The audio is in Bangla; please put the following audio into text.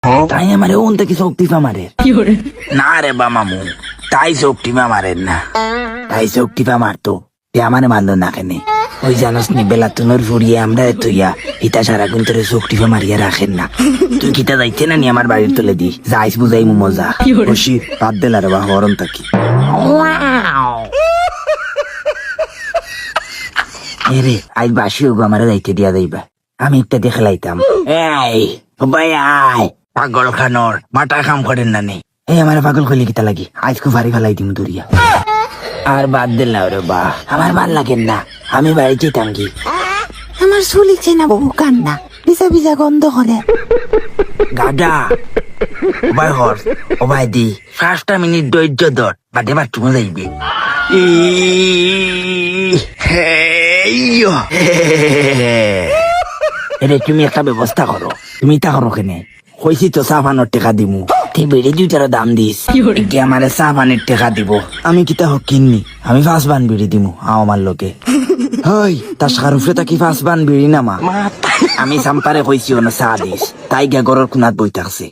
তাই আমারে ওন থেকে শক্তি মারে না রে বা মামু, তাই শক্তি মারেন না, তাই শক্তি মারতো আমারে মানলো না কেনে। ওই জানাস নি বেলা তুনোর ফুরিয়ে আমরা তুইয়া হিতা সারা গুণ তোরে শক্তি মারিয়া রাখেন না। তুই কিতা যাইতে না নি আমার বাড়ির তুলে দি যাইস বুঝাই মু মজা খুশি বাদ দিল রে বা হরম থাকি। এরে আজ বাসি হোক আমারে যাইতে দিয়া যাইবা, আমি একটা দেখে লাইতাম। এই ভাই আয় পাগল খানোর মাটা কাম করেন না নে। এই আমার পাগল করলে কিতা লাগি আজ খুব ভারী ফেলাই দিম দরিয়া। আর বাদ দিল রে বা আমার ভাল লাগেন না, আমি বাড়ি যেতাম কি। আমার চলিছে না বহু কান্না, ভিজা ভিজা গন্ধ করে। গাডা ওবাই হর ওবাই দি 5টা মিনিট ধৈর্য ধর বাদে বাথরুমে যাইবে। এরে তুমি একটা ব্যবস্থা করো, তুমি তা করো কেনে কইছি তো চা পানোর টাকা দিমু, তুই বেড়ে 2টার দাম দিস, এটি আমার চা পানির টাকা দিব। আমি কিতা হোক কিননি, আমি 5 বান বিড়ি দিমু আমার লোকে। হই তার সারুফে তাকি 5 বান বিড়ি নামা। আমি সাম্পারে কইছি না চা দিস, তাই গা গরর কোনাত বই থাকছে।